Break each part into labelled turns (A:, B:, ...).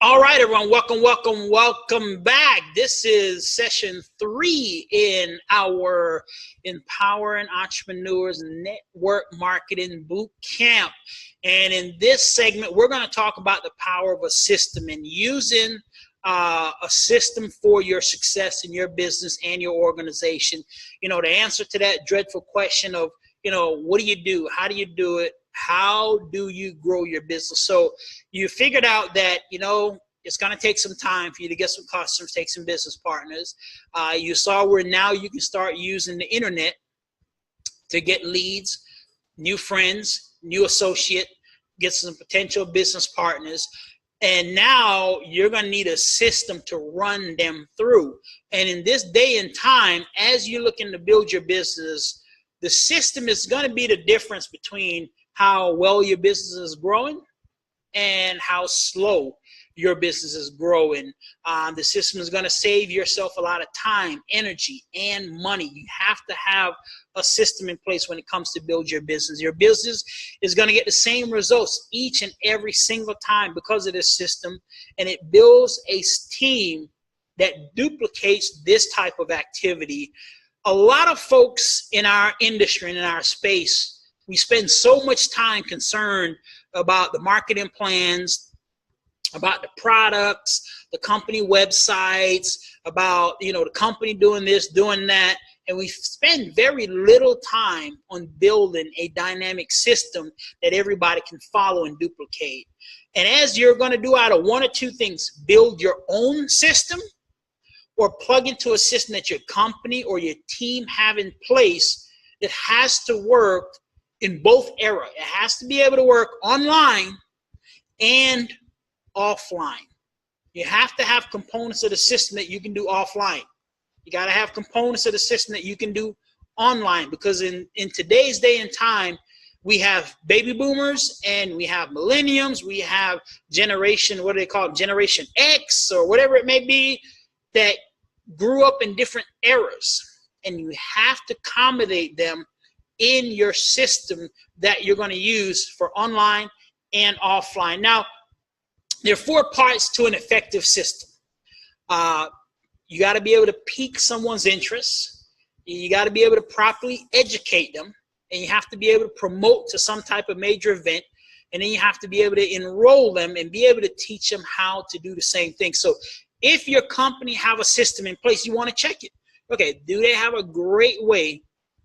A: All right, everyone, welcome back. This is session 3 in our Empowering Entrepreneurs Network Marketing Boot Camp. And in this segment, we're going to talk about the power of a system and using a system for your success in your business and your organization. You know, the answer to that dreadful question of, what do you do? How do you do it? How do you grow your business? So you figured out that, it's going to take some time for you to get some customers, take some business partners. You saw where now you can start using the internet to get leads, new friends, new associate, get some potential business partners. And now you're going to need a system to run them through. And in this day and time, as you're looking to build your business, the system is going to be the difference between how well your business is growing and how slow your business is growing. The system is going to save yourself a lot of time, energy, and money. You have to have a system in place when it comes to build your business. Your business is going to get the same results each and every single time because of this system, and it builds a team that duplicates this type of activity. A lot of folks in our industry and in our space, we spend so much time concerned about the marketing plans, about the products, the company websites, about, the company doing this, doing that. And we spend very little time on building a dynamic system that everybody can follow and duplicate. And as you're going to do out of one or two things, build your own system or plug into a system that your company or your team have in place that has to work in both eras. It has to be able to work online and offline. You have to have components of the system that you can do offline. You got to have components of the system that you can do online, because in today's day and time, we have baby boomers and we have millenniums. We have generation, what do they call it? Generation X or whatever it may be, that grew up in different eras. And you have to accommodate them in your system that you're going to use for online and offline. Now, there are 4 parts to an effective system. You got to be able to pique someone's interest. You got to be able to properly educate them. And you have to be able to promote to some type of major event. And then you have to be able to enroll them and be able to teach them how to do the same thing. So if your company have a system in place, you want to check it. Okay, do they have a great way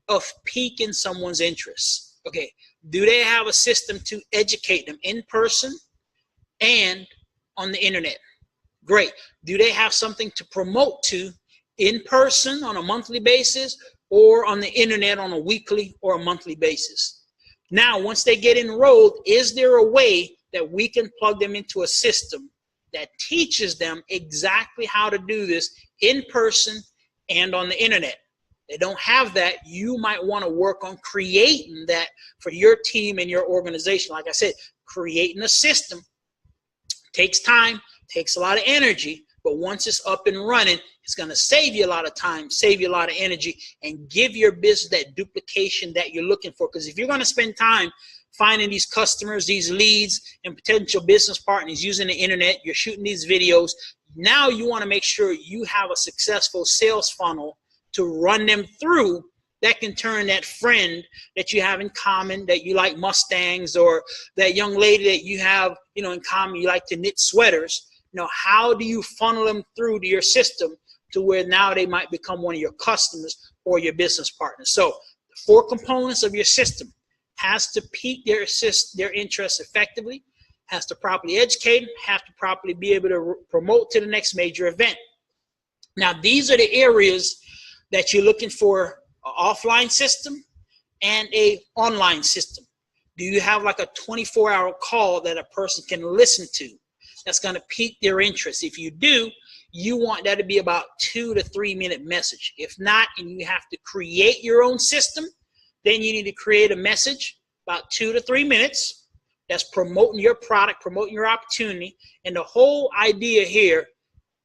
A: of piquing someone's interest? Okay, do they have a system to educate them in person and on the internet? Great. Do they have something to promote to in person on a monthly basis or on the internet on a weekly or a monthly basis? Now, once they get enrolled, is there a way that we can plug them into a system that teaches them exactly how to do this in person and on the internet? They don't have that. You might want to work on creating that for your team and your organization. Like I said, creating a system takes time, takes a lot of energy, but once it's up and running, it's going to save you a lot of time, save you a lot of energy, and give your business that duplication that you're looking for. Because if you're going to spend time finding these customers, these leads, and potential business partners using the internet, you're shooting these videos, now you want to make sure you have a successful sales funnel to run them through that can turn that friend that you have in common, that you like Mustangs, or that young lady that you have, in common, you like to knit sweaters. How do you funnel them through to your system to where now they might become one of your customers or your business partners? So the 4 components of your system has to pique their interest effectively, has to properly educate them, have to properly be able to promote to the next major event. Now, these are the areas that you're looking for: an offline system and an online system. Do you have like a 24-hour call that a person can listen to that's going to pique their interest? If you do, you want that to be about 2 to 3 minute message. If not, and you have to create your own system, then you need to create a message about 2 to 3 minutes that's promoting your product, promoting your opportunity. And the whole idea here,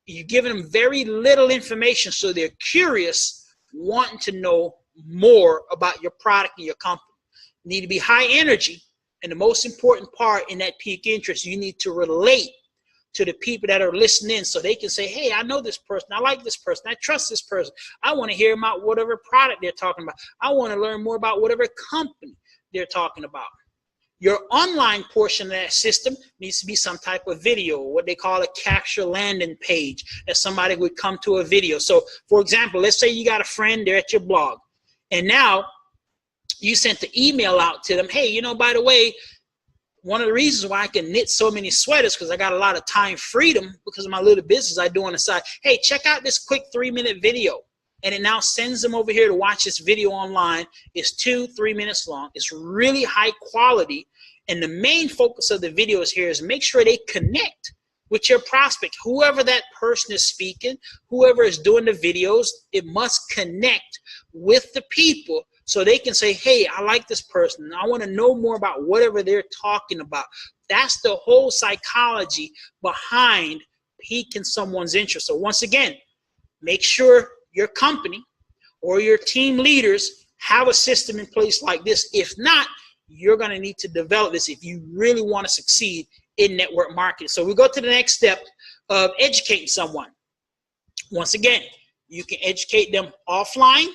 A: you're giving them very little information, so they're curious, wanting to know more about your product and your company. You need to be high energy, and the most important part in that peak interest, you need to relate to the people that are listening so they can say, hey, I know this person. I like this person. I trust this person. I want to hear about whatever product they're talking about. I want to learn more about whatever company they're talking about. Your online portion of that system needs to be some type of video, what they call a capture landing page, that somebody would come to a video. So, for example, let's say you got a friend, they're at your blog, and now you sent the email out to them, hey, you know, by the way, one of the reasons why I can knit so many sweaters because I got a lot of time freedom because of my little business I do on the side. Hey, check out this quick 3-minute video. And it now sends them over here to watch this video online. It's 2-3 minutes long. It's really high quality. And the main focus of the videos here is make sure they connect with your prospect. Whoever that person is speaking, whoever is doing the videos, it must connect with the people so they can say, hey, I like this person. I want to know more about whatever they're talking about. That's the whole psychology behind piquing someone's interest. So once again, make sure your company or your team leaders have a system in place like this. If not, you're going to need to develop this if you really want to succeed in network marketing. So we go to the next step of educating someone. Once again, you can educate them offline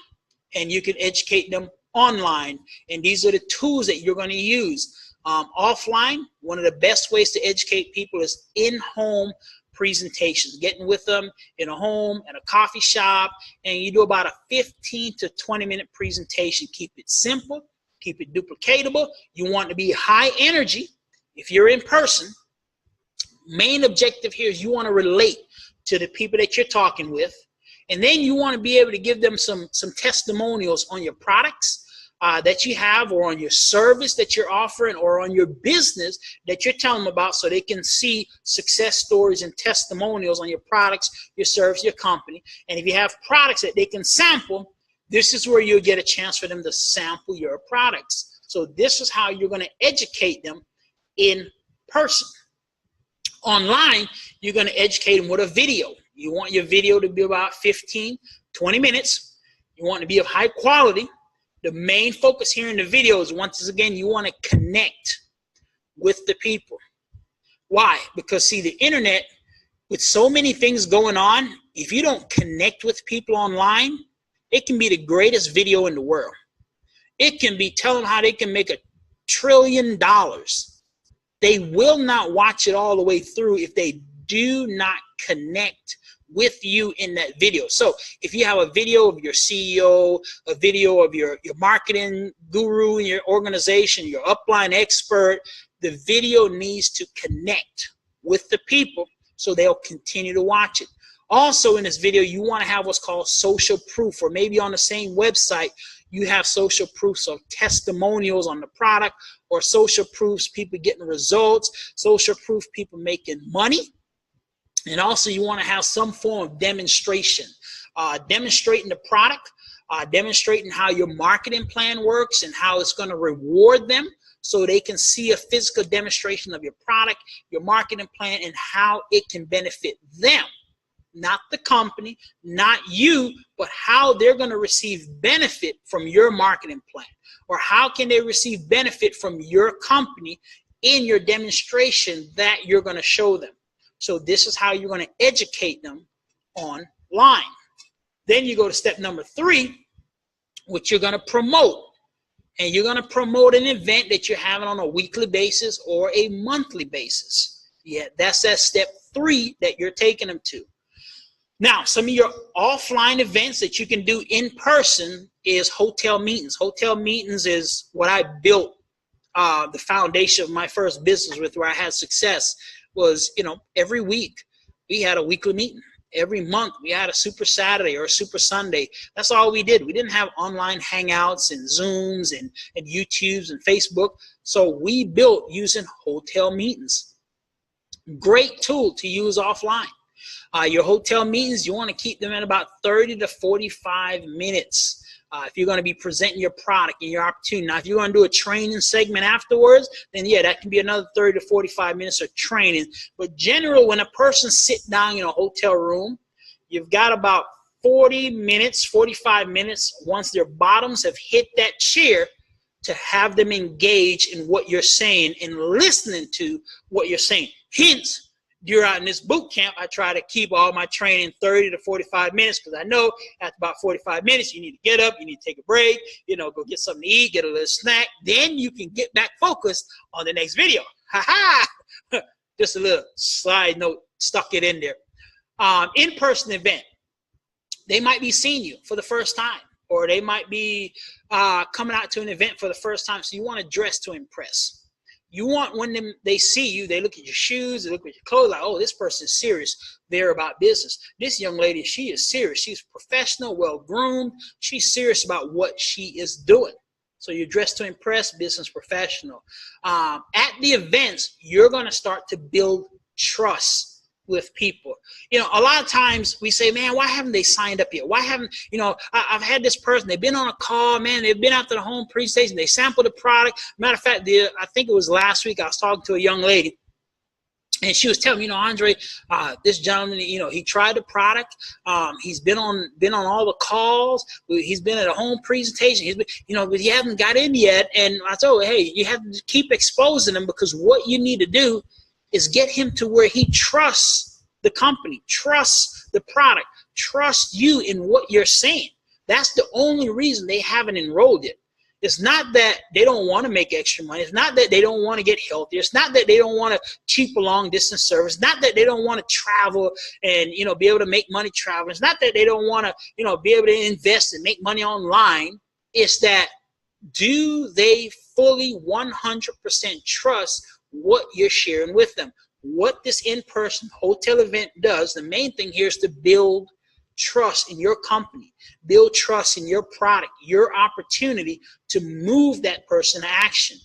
A: and you can educate them online. And these are the tools that you're going to use. Offline, one of the best ways to educate people is in-home presentations, getting with them in a home, at a coffee shop, and you do about a 15 to 20-minute presentation. Keep it simple, keep it duplicatable. You want to be high energy. If you're in person, main objective here is you want to relate to the people that you're talking with, and then you want to be able to give them some testimonials on your products that you have, or on your service that you're offering, or on your business that you're telling them about, so they can see success stories and testimonials on your products, your service, your company. And if you have products that they can sample, this is where you'll get a chance for them to sample your products. So this is how you're going to educate them in person. Online, you're going to educate them with a video. You want your video to be about 15, 20 minutes. You want it to be of high quality. The main focus here in the video is, once again, you want to connect with the people. Why? Because, see, the internet, with so many things going on, if you don't connect with people online, it can be the greatest video in the world. It can be telling how they can make $1 trillion. They will not watch it all the way through if they do not connect with you in that video. So if you have a video of your CEO, a video of your marketing guru in your organization, your upline expert, the video needs to connect with the people so they'll continue to watch it. Also in this video, you want to have what's called social proof, or maybe on the same website, you have social proofs of testimonials on the product, or social proofs people getting results, social proof people making money. And also you want to have some form of demonstration, demonstrating the product, demonstrating how your marketing plan works and how it's going to reward them, so they can see a physical demonstration of your product, your marketing plan, and how it can benefit them. Not the company, not you, but how they're going to receive benefit from your marketing plan, or how can they receive benefit from your company in your demonstration that you're going to show them. So this is how you're going to educate them online. Then you go to step number 3, which you're going to promote. And you're going to promote an event that you're having on a weekly basis or a monthly basis. Yeah, that's that step 3 that you're taking them to. Now, some of your offline events that you can do in person is hotel meetings. Hotel meetings is what I built the foundation of my first business with, where I had success. Was, you know, every week we had a weekly meeting. Every month we had a Super Saturday or a Super Sunday. That's all we did. We didn't have online hangouts and Zooms and YouTubes and Facebook. So we built using hotel meetings. Great tool to use offline. Your hotel meetings, you want to keep them at about 30 to 45 minutes. If you're going to be presenting your product and your opportunity. Now, if you're going to do a training segment afterwards, then yeah, that can be another 30 to 45 minutes of training. But generally, when a person sits down in a hotel room, you've got about 40 minutes, 45 minutes, once their bottoms have hit that chair, to have them engage in what you're saying and listening to what you're saying. Hence, During this boot camp, I try to keep all my training 30 to 45 minutes because I know after about 45 minutes, you need to get up, you need to take a break, go get something to eat, get a little snack. Then you can get back focused on the next video. Ha-ha! Just a little side note, stuck it in there. In-person event. They might be seeing you for the first time, or they might be coming out to an event for the first time, so you want to dress to impress. You want when they see you, they look at your shoes, they look at your clothes, like, oh, this person's serious. They're about business. This young lady, she is serious. She's professional, well-groomed. She's serious about what she is doing. So you dress to impress, business professional. At the events, you're going to start to build trust with people. A lot of times we say, man, why haven't they signed up yet? Why haven't, I've had this person, they've been on a call, man, they've been out to the home presentation, they sampled the product. Matter of fact, I think it was last week, I was talking to a young lady, and she was telling me, Andre, this gentleman, he tried the product. He's been on all the calls. He's been at a home presentation. He's been, but he hasn't got in yet. And I told her, hey, you have to keep exposing him, because what you need to do is get him to where he trusts the company, trusts the product, trusts you in what you're saying. That's the only reason they haven't enrolled yet. It's not that they don't want to make extra money. It's not that they don't want to get healthier. It's not that they don't want to cheap a long distance service. It's not that they don't want to travel and, be able to make money traveling. It's not that they don't want to, be able to invest and make money online. It's that, do they fully 100% trust what you're sharing with them? What this in-person hotel event does, the main thing here is to build trust in your company, build trust in your product, your opportunity to move that person to action.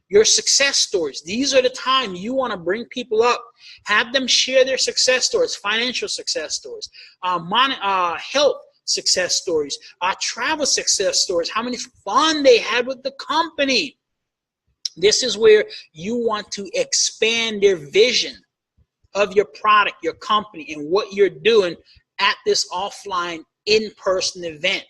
A: Your success stories, these are the time you want to bring people up, have them share their success stories, financial success stories, health success stories, travel success stories, how many fun they had with the company. This is where you want to expand their vision of your product, your company, and what you're doing at this offline in-person event.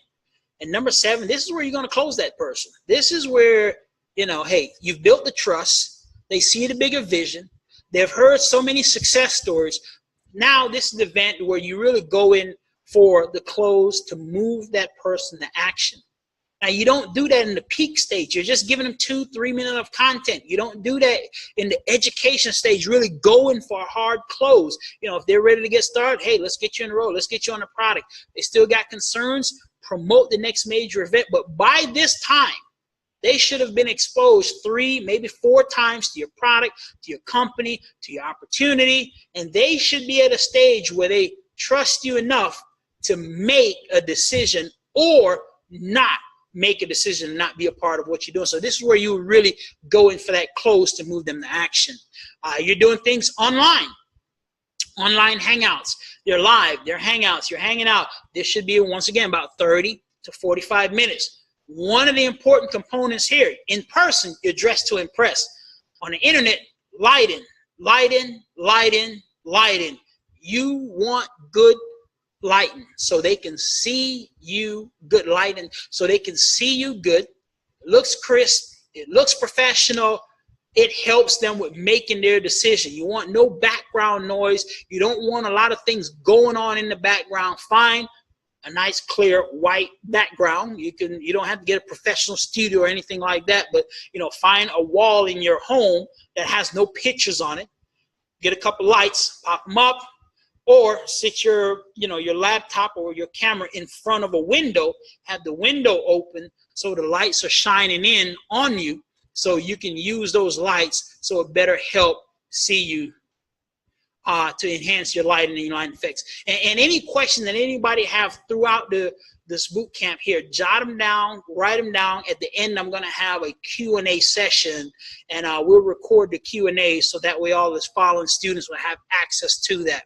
A: And number 7, this is where you're going to close that person. This is where, hey, you've built the trust. They see the bigger vision. They've heard so many success stories. Now this is the event where you really go in for the close to move that person to action. Now, you don't do that in the peak stage. You're just giving them 2-3 minutes of content. You don't do that in the education stage, really going for a hard close. If they're ready to get started, hey, let's get you in the road. Let's get you on the product. They still got concerns, promote the next major event. But by this time, they should have been exposed 3, maybe 4 times to your product, to your company, to your opportunity. And they should be at a stage where they trust you enough to make a decision or not make a decision and not be a part of what you're doing. So this is where you really go in for that close to move them to action. You're doing things online hangouts. They're live, they're hangouts, you're hanging out. This should be, once again, about 30 to 45 minutes. One of the important components here, in person, you're dressed to impress. On the internet, lighting. You want good lighting so they can see you, good lighting so they can see you good. It looks crisp, it looks professional, it helps them with making their decision. You want no background noise, you don't want a lot of things going on in the background. Find a nice clear white background. You don't have to get a professional studio or anything like that, but find a wall in your home that has no pictures on it. Get a couple lights, pop them up. Or sit your laptop or your camera in front of a window, have the window open so the lights are shining in on you, so you can use those lights so it better help see you to enhance your lighting and your lighting effects. And any question that anybody have throughout this boot camp here, jot them down, write them down. At the end, I'm going to have a Q&A session, and we'll record the Q&A so that way all the following students will have access to that.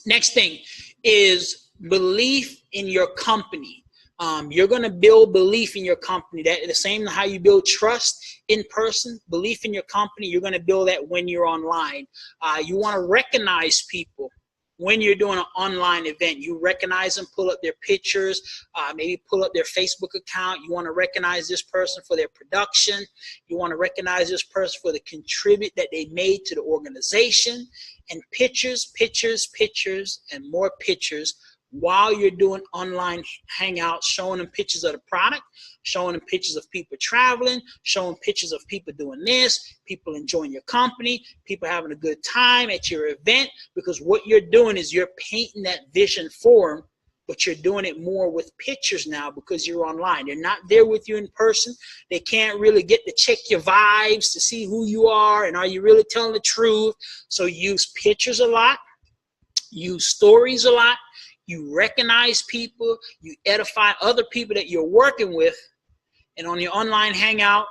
A: Next thing is belief in your company. You're going to build belief in your company. That the same how you build trust in person, belief in your company, you're going to build that when you're online. You want to recognize people when you're doing an online event. You recognize them, pull up their pictures, maybe pull up their Facebook account. You want to recognize this person for their production. You want to recognize this person for the contribute that they made to the organization. and pictures, pictures, pictures, and more pictures while you're doing online hangouts, showing them pictures of the product, showing them pictures of people traveling, showing pictures of people doing this, people enjoying your company, people having a good time at your event, because what you're doing is you're painting that vision for them, but you're doing it more with pictures now because you're online. They're not there with you in person. They can't really get to check your vibes to see who you are and are you really telling the truth. So use pictures a lot, use stories a lot. You recognize people, you edify other people that you're working with, and on your online hangout,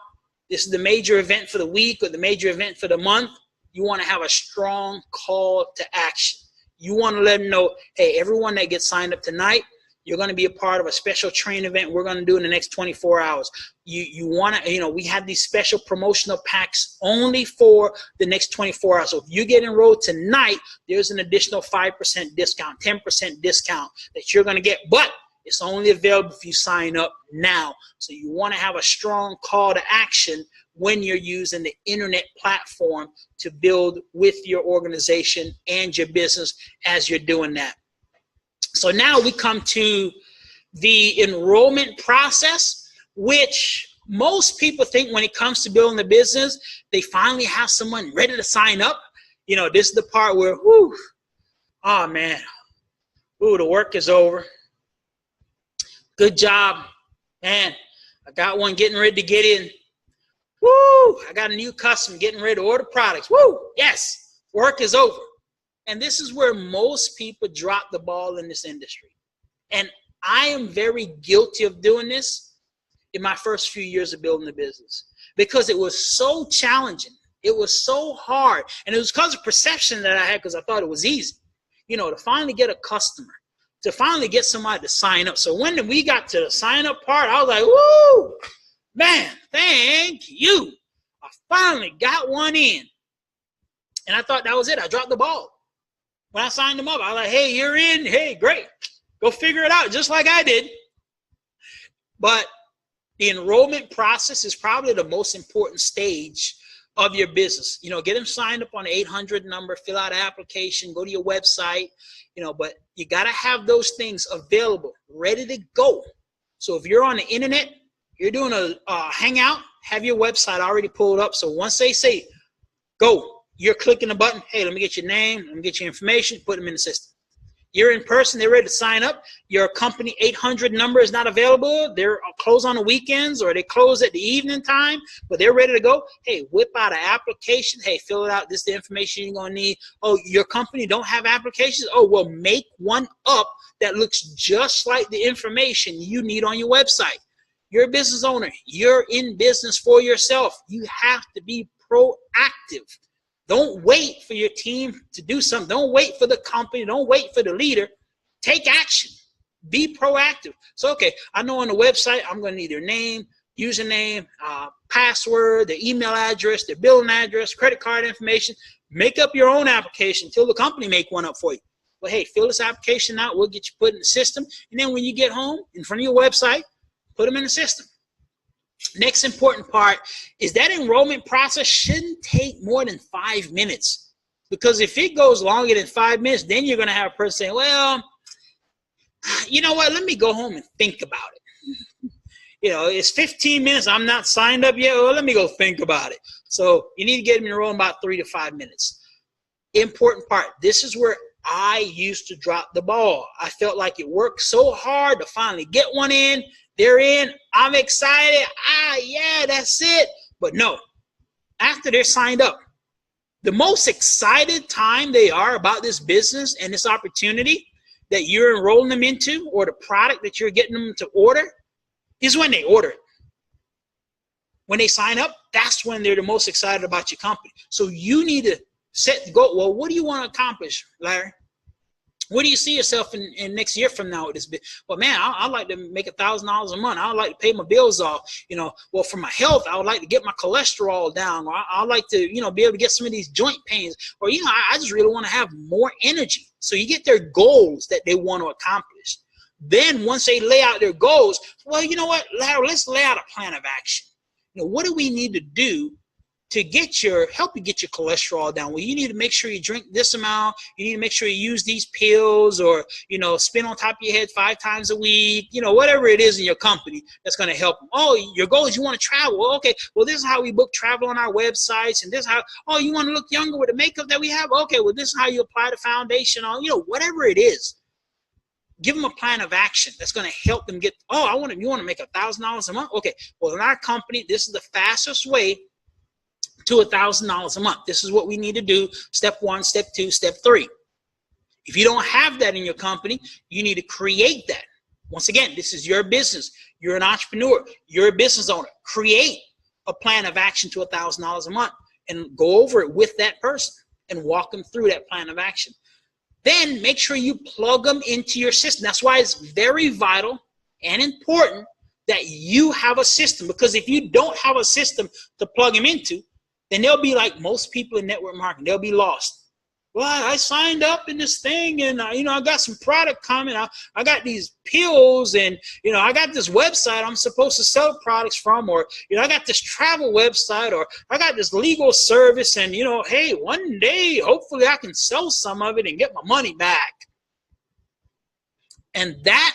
A: this is the major event for the week or the major event for the month, you want to have a strong call to action. You want to let them know, hey, everyone that gets signed up tonight, you're going to be a part of a special training event we're going to do in the next 24 hours. You want to, we have these special promotional packs only for the next 24 hours. So if you get enrolled tonight, there's an additional 5% discount, 10% discount that you're going to get. But it's only available if you sign up now. So you want to have a strong call to action when you're using the internet platform to build with your organization and your business as you're doing that. So now we come to the enrollment process, which most people think when it comes to building a business, they finally have someone ready to sign up. This is the part where, whoo, oh man, ooh, the work is over. Good job, man. I got one getting ready to get in. Woo, I got a new customer getting ready to order products. Woo, yes, work is over. And this is where most people drop the ball in this industry. And I am very guilty of doing this in my first few years of building the business because it was so challenging. It was so hard. And it was because of perception that I had because I thought it was easy, to finally get a customer, to finally get somebody to sign up. So when we got to the sign up part, I was like, woo, man, thank you. I finally got one in. And I thought that was it. I dropped the ball. When I signed them up, I was like, hey, you're in. Hey, great. Go figure it out just like I did. But the enrollment process is probably the most important stage of your business. Get them signed up on the 800 number, fill out an application, go to your website, but you got to have those things available, ready to go. So if you're on the internet, you're doing a hangout, have your website already pulled up. So once they say go, you're clicking the button. Hey, let me get your name. Let me get your information. Put them in the system. You're in person. They're ready to sign up. Your company 800 number is not available. They're closed on the weekends or they close at the evening time, but they're ready to go. Hey, whip out an application. Hey, fill it out. This is the information you're going to need. Oh, your company don't have applications? Oh, well, make one up that looks just like the information you need on your website. You're a business owner. You're in business for yourself. You have to be proactive. Don't wait for your team to do something. Don't wait for the company. Don't wait for the leader. Take action. Be proactive. So, okay, I know on the website, I'm going to need their name, username, password, their email address, their billing address, credit card information. Make up your own application until the company make one up for you. But, hey, fill this application out. We'll get you put in the system. And then when you get home, in front of your website, put them in the system. Next important part is that enrollment process shouldn't take more than 5 minutes. Because if it goes longer than 5 minutes, then you're going to have a person saying, well, you know what, let me go home and think about it. It's 15 minutes. I'm not signed up yet. Well, let me go think about it. So you need to get them enrolled in about 3 to 5 minutes. Important part, this is where I used to drop the ball. I felt like it worked so hard to finally get one in. They're in. I'm excited. Yeah, that's it. But no, after they're signed up, the most excited time they are about this business and this opportunity that you're enrolling them into or the product that you're getting them to order is when they order it. When they sign up, that's when they're the most excited about your company. So you need to set the goal. Well, what do you want to accomplish, Larry? What do you see yourself in next year from now with this? Well, man, I'd like to make $1,000 a month. I'd like to pay my bills off. Well, for my health, I would like to get my cholesterol down. Or I'd like to, be able to get some of these joint pains. Or, I just really want to have more energy. So you get their goals that they want to accomplish. Then once they lay out their goals, well, you know what, Larry, let's lay out a plan of action. What do we need to do to help you get your cholesterol down. Well, you need to make sure you drink this amount. You need to make sure you use these pills, or, spin on top of your head 5 times a week, whatever it is in your company that's going to help them. Oh, your goal is you want to travel. Well, okay, well, this is how we book travel on our websites, and this is how, oh, you want to look younger with the makeup that we have? Okay, well, this is how you apply the foundation on, whatever it is. Give them a plan of action that's going to help them get, you want to make $1,000 a month? Okay, well, in our company, this is the fastest way to $1,000 a month. This is what we need to do. Step 1, step 2, step 3. If you don't have that in your company, you need to create that. Once again, this is your business. You're an entrepreneur. You're a business owner. Create a plan of action to $1,000 a month and go over it with that person and walk them through that plan of action. Then make sure you plug them into your system. That's why it's very vital and important that you have a system, because if you don't have a system to plug them into, then they'll be like most people in network marketing. They'll be lost. Well, I signed up in this thing, and I got some product coming. I got these pills, and I got this website I'm supposed to sell products from, or I got this travel website, or I got this legal service, and hey, one day hopefully I can sell some of it and get my money back. And that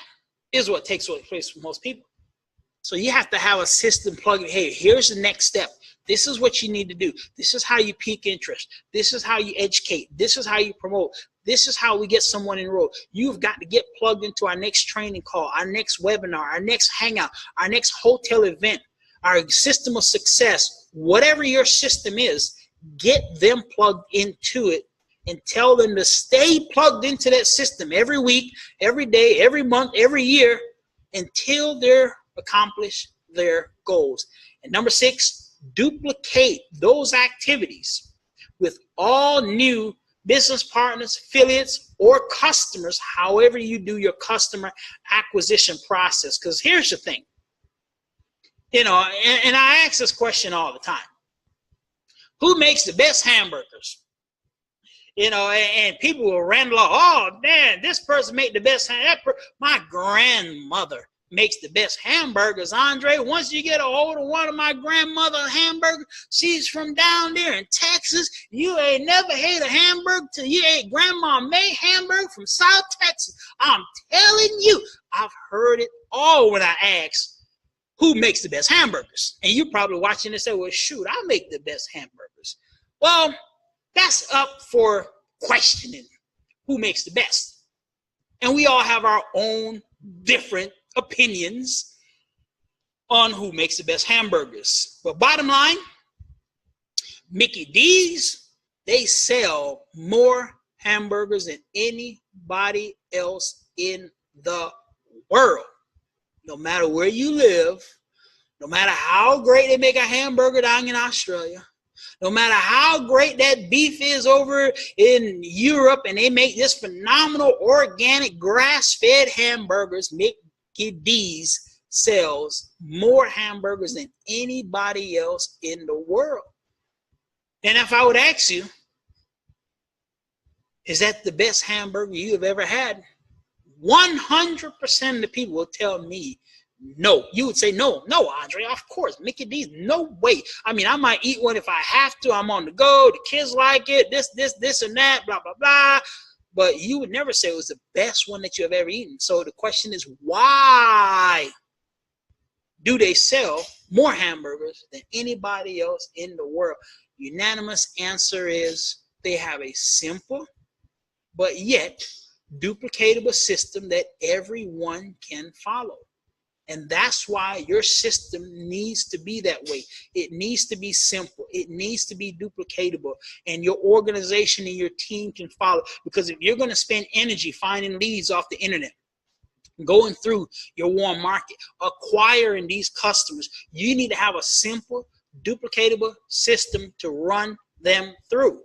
A: is what takes place for most people. So you have to have a system plugged. Hey, here's the next step. This is what you need to do. This is how you pique interest. This is how you educate. This is how you promote. This is how we get someone enrolled. You've got to get plugged into our next training call, our next webinar, our next hangout, our next hotel event, our system of success. Whatever your system is, get them plugged into it and tell them to stay plugged into that system every week, every day, every month, every year, until they're accomplish their goals. And number 6, duplicate those activities with all new business partners, affiliates, or customers, however you do your customer acquisition process. Because here's the thing, and I ask this question all the time. Who makes the best hamburgers? And people will ramble off, oh, man, this person made the best hamburger. My grandmother makes the best hamburgers, Andre. Once you get a hold of one of my grandmother's hamburgers, she's from down there in Texas. You ain't never had a hamburger till you ate Grandma May hamburger from South Texas. I'm telling you, I've heard it all when I ask who makes the best hamburgers. And you're probably watching this and say, well, shoot, I make the best hamburgers. Well, that's up for questioning who makes the best. And we all have our own different opinions on who makes the best hamburgers. But bottom line, Mickey D's, they sell more hamburgers than anybody else in the world. No matter where you live, no matter how great they make a hamburger down in Australia, no matter how great that beef is over in Europe, and they make this phenomenal organic grass-fed hamburgers, Mickey D's sells more hamburgers than anybody else in the world. And if I would ask you, is that the best hamburger you have ever had? 100% of the people will tell me no. You would say, no, Andre, of course, Mickey D's, no way. I mean, I might eat one if I have to. I'm on the go. The kids like it, this, and that, blah, blah, blah. But you would never say it was the best one that you have ever eaten. So the question is, why do they sell more hamburgers than anybody else in the world? Unanimous answer is they have a simple but yet duplicatable system that everyone can follow. And that's why your system needs to be that way. It needs to be simple. It needs to be duplicatable. And your organization and your team can follow. Because if you're going to spend energy finding leads off the internet, going through your warm market, acquiring these customers, you need to have a simple, duplicatable system to run them through.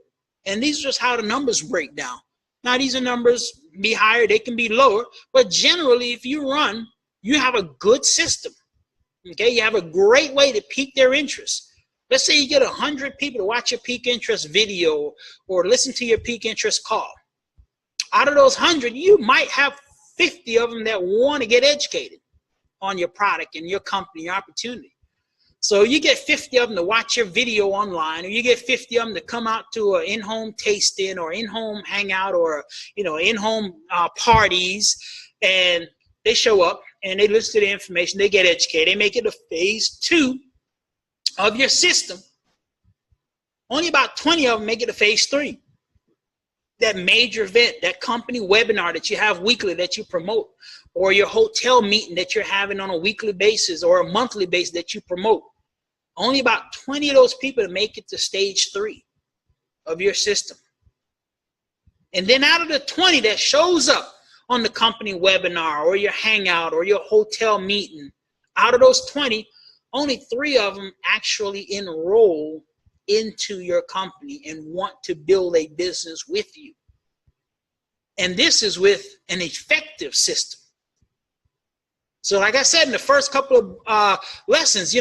A: And these are just how the numbers break down. Now, these are numbers be higher, they can be lower. But generally, if you have a good system, okay? You have a great way to pique their interest. Let's say you get 100 people to watch your peak interest video or listen to your peak interest call. Out of those 100, you might have 50 of them that want to get educated on your product and your company, your opportunity. So you get 50 of them to watch your video online, or you get 50 of them to come out to an in-home tasting or in-home hangout or, in-home parties, and they show up and they listen to the information, they get educated, they make it a phase 2 of your system. Only about 20 of them make it to phase 3. That major event, that company webinar that you have weekly that you promote, or your hotel meeting that you're having on a weekly basis or a monthly basis that you promote. Only about 20 of those people make it to stage 3 of your system. And then out of the 20 that shows up on the company webinar or your hangout or your hotel meeting, out of those 20, only 3 of them actually enroll into your company and want to build a business with you. And this is with an effective system. So like I said in the first couple of lessons,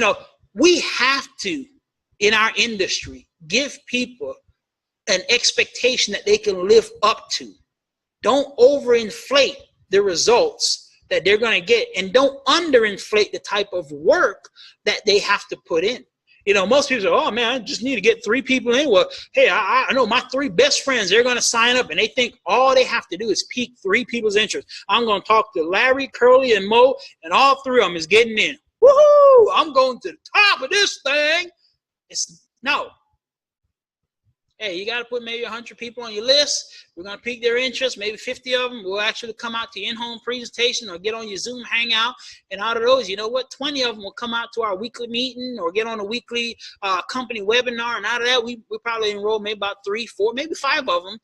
A: we have to, in our industry, give people an expectation that they can live up to. Don't overinflate the results that they're going to get, and don't underinflate the type of work that they have to put in. Most people say, oh man, I just need to get 3 people in. Well, hey, I know my 3 best friends, they're going to sign up, and they think all they have to do is pique 3 people's interest. I'm going to talk to Larry, Curly, and Mo, and all 3 of them is getting in. Woohoo! I'm going to the top of this thing. No. Hey, you got to put maybe 100 people on your list. We're going to pique their interest. Maybe 50 of them will actually come out to your in-home presentation or get on your Zoom hangout. And out of those, 20 of them will come out to our weekly meeting or get on a weekly company webinar. And out of that, we probably enroll maybe about 3, 4, maybe 5 of them,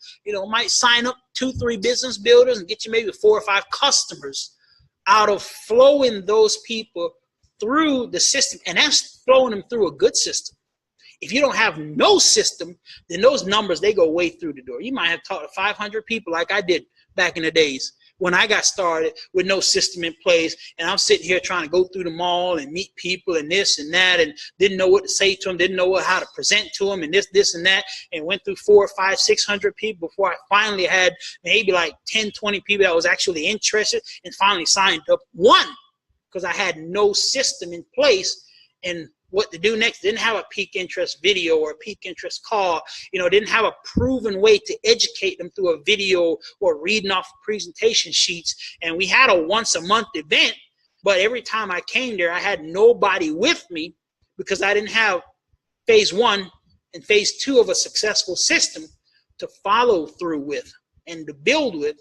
A: might sign up 2, 3 business builders and get you maybe 4 or 5 customers out of flowing those people through the system. And that's flowing them through a good system. If you don't have no system, then those numbers, they go way through the door. You might have talked to 500 people like I did back in the days when I got started with no system in place. And I'm sitting here trying to go through the mall and meet people and this and that, and didn't know what to say to them, didn't know how to present to them, and this and that, and went through 400, 500, 600 people before I finally had maybe like 10, 20 people that was actually interested and finally signed up. One, because I had no system in place and what to do next. Didn't have a peak interest video or a peak interest call, didn't have a proven way to educate them through a video or reading off presentation sheets. And we had a once a month event, but every time I came there, I had nobody with me because I didn't have phase 1 and phase 2 of a successful system to follow through with and to build with.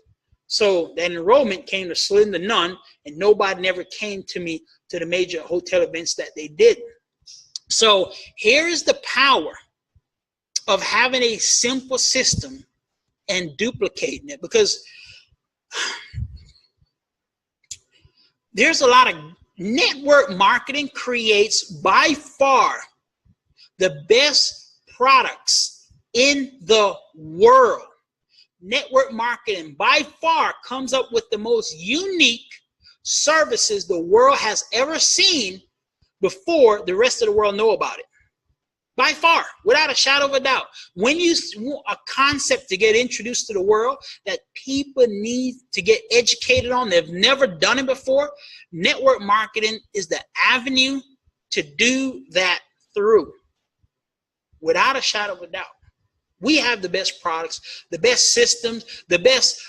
A: So that enrollment came to slim to none, and nobody never came to me to the major hotel events that they did. So here's the power of having a simple system and duplicating it, because there's a lot of network marketing creates by far the best products in the world. Network marketing by far comes up with the most unique services the world has ever seen before the rest of the world know about it. By far, without a shadow of a doubt. When you want a concept to get introduced to the world that people need to get educated on, they've never done it before, network marketing is the avenue to do that through. Without a shadow of a doubt. We have the best products, the best systems, the best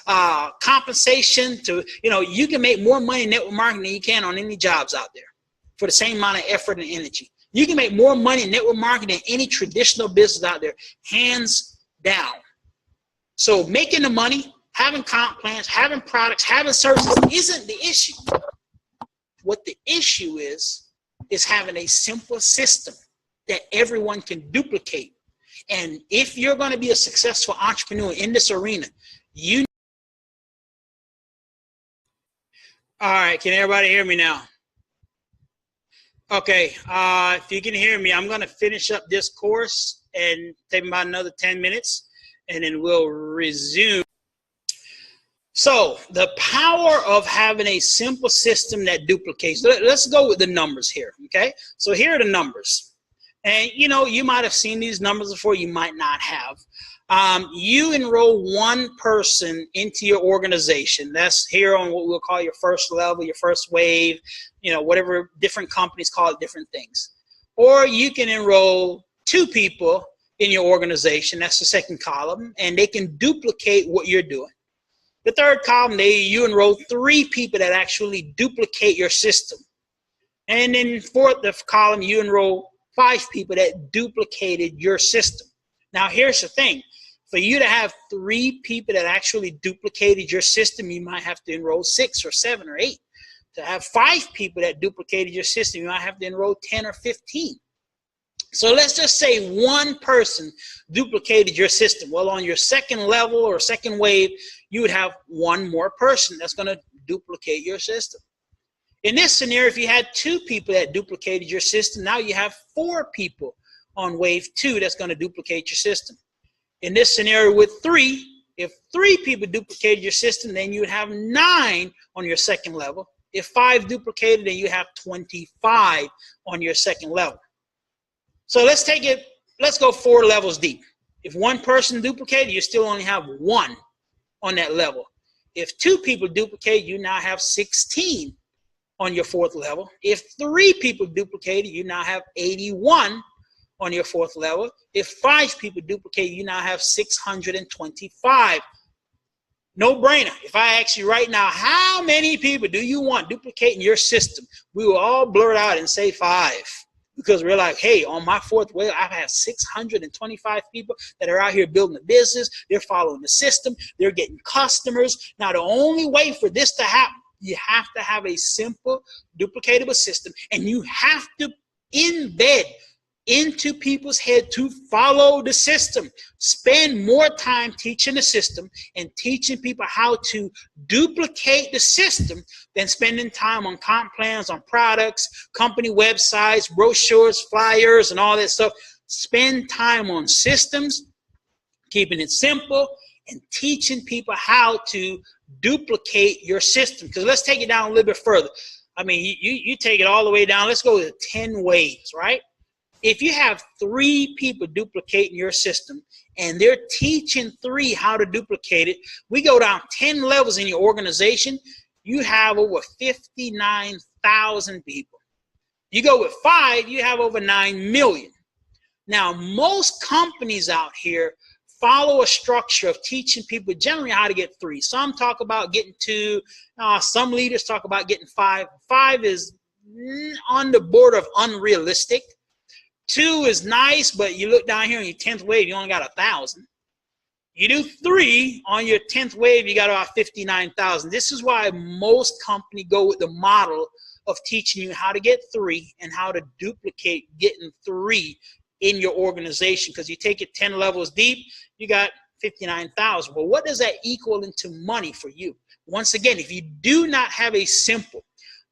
A: compensation to, you can make more money in network marketing than you can on any jobs out there for the same amount of effort and energy. You can make more money in network marketing than any traditional business out there, hands down. So making the money, having comp plans, having products, having services isn't the issue. What the issue is having a simple system that everyone can duplicate. And if you're going to be a successful entrepreneur in this arena, all right, can everybody hear me now? Okay, if you can hear me, I'm going to finish up this course and take about another 10 minutes, and then we'll resume. So the power of having a simple system that duplicates. Let's go with the numbers here, okay? So here are the numbers. And, you might have seen these numbers before, you might not have. You enroll one person into your organization. That's here on what we'll call your first level, your first wave, whatever different companies call it different things. or you can enroll 2 people in your organization. That's the second column, and they can duplicate what you're doing. The third column, you enroll 3 people that actually duplicate your system. And then the column, you enroll 5 people that duplicated your system. Now, here's the thing. For you to have 3 people that actually duplicated your system, you might have to enroll 6 or 7 or 8. To have 5 people that duplicated your system, you might have to enroll 10 or 15. So let's just say 1 person duplicated your system. Well, on your second level or second wave, you would have 1 more person that's going to duplicate your system. In this scenario, if you had 2 people that duplicated your system, now you have 4 people on wave 2 that's going to duplicate your system. In this scenario with 3, if 3 people duplicated your system, then you would have 9 on your second level. If 5 duplicated, then you have 25 on your second level. So let's go 4 levels deep. If 1 person duplicated, you still only have 1 on that level. If 2 people duplicate, you now have 16 on your 4th level. If 3 people duplicated, you now have 81 on your 4th level. If 5 people duplicate, you now have 625. No brainer. If I ask you right now, how many people do you want duplicating your system? We will all blur it out and say 5. Because we're like, hey, on my 4th wave, I've had 625 people that are out here building a business. They're following the system. They're getting customers. Now, the only way for this to happen, you have to have a simple, duplicatable system, and you have to embed into people's head to follow the system. Spend more time teaching the system and teaching people how to duplicate the system than spending time on comp plans, on products, company websites, brochures, flyers, and all that stuff. Spend time on systems, keeping it simple, and teaching people how to duplicate your system. Because let's take it down a little bit further. I mean, you take it all the way down. Let's go to 10 waves, right? If you have 3 people duplicating your system and they're teaching 3 how to duplicate it, we go down 10 levels in your organization, you have over 59,000 people. You go with 5, you have over 9 million. Now, most companies out here follow a structure of teaching people generally how to get 3. Some talk about getting 2. Some leaders talk about getting 5. 5 is on the border of unrealistic. 2 is nice, but you look down here on your 10th wave, you only got 1,000. You do 3 on your 10th wave, you got about 59,000. This is why most companies go with the model of teaching you how to get 3 and how to duplicate getting 3 in your organization. Because you take it 10 levels deep, you got 59,000. Well, what does that equal into money for you? Once again, if you do not have a simple,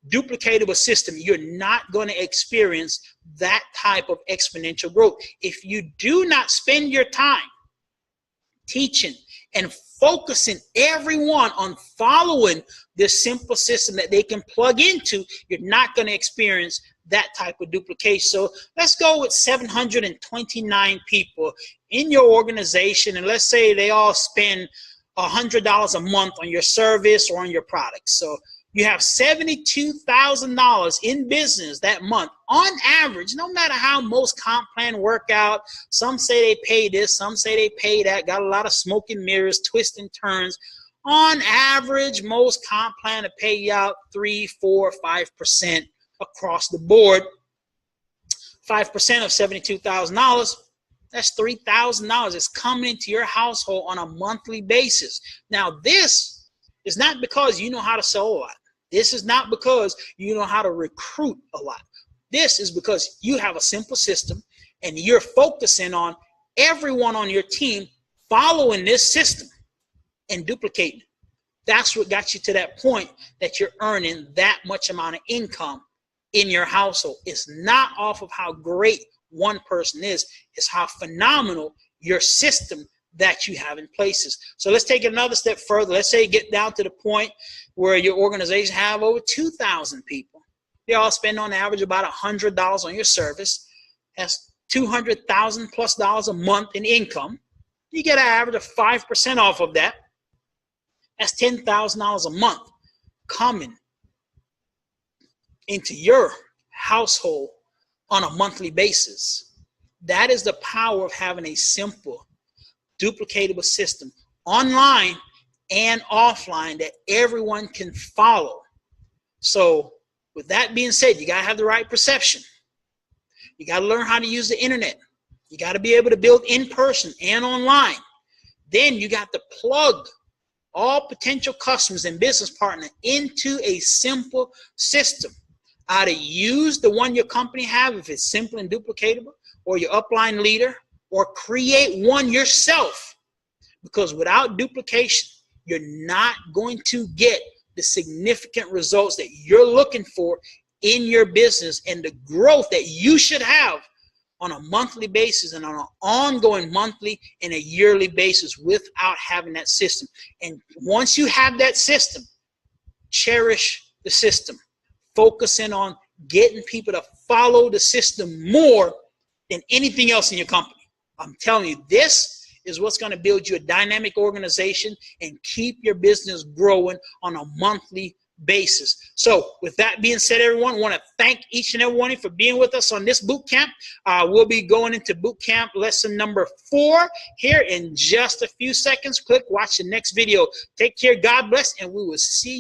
A: duplicatable system, you're not going to experience that type of exponential growth. If you do not spend your time teaching and focusing everyone on following this simple system that they can plug into, you're not going to experience that type of duplication. So let's go with 729 people in your organization, and let's say they all spend $100 a month on your service or on your products. So you have $72,000 in business that month on average, no matter how most comp plan work out. Some say they pay this, some say they pay that, got a lot of smoke and mirrors, twists and turns. On average, most comp plan to pay you out 3, 4, 5% across the board. 5% of $72,000, that's $3,000 that's coming into your household on a monthly basis. Now, this is not because you know how to sell a lot. This is not because you know how to recruit a lot. This is because you have a simple system and you're focusing on everyone on your team following this system and duplicating it. That's what got you to that point that you're earning that much amount of income in your household. It's not off of how great one person is. It's how phenomenal your system that you have in places. So let's take it another step further. Let's say you get down to the point where your organization have over 2,000 people. They all spend on average about $100 on your service. That's $200,000 plus a month in income. You get an average of 5% off of that. That's $10,000 a month coming into your household on a monthly basis. That is the power of having a simple, duplicatable system online and offline that everyone can follow. So with that being said, you got to have the right perception. You got to learn how to use the internet. You got to be able to build in person and online. Then you got to plug all potential customers and business partners into a simple system. Either use the one your company have if it's simple and duplicatable, or your upline leader, or create one yourself. Because without duplication, you're not going to get the significant results that you're looking for in your business and the growth that you should have on a monthly basis and on an ongoing monthly and a yearly basis without having that system. And once you have that system, cherish the system. Focus in on getting people to follow the system more than anything else in your company. I'm telling you, this is what's going to build you a dynamic organization and keep your business growing on a monthly basis. So with that being said, everyone, I want to thank each and every one of you for being with us on this boot camp. We'll be going into boot camp lesson number 4 here in just a few seconds. Click, watch the next video. Take care. God bless, and we will see you.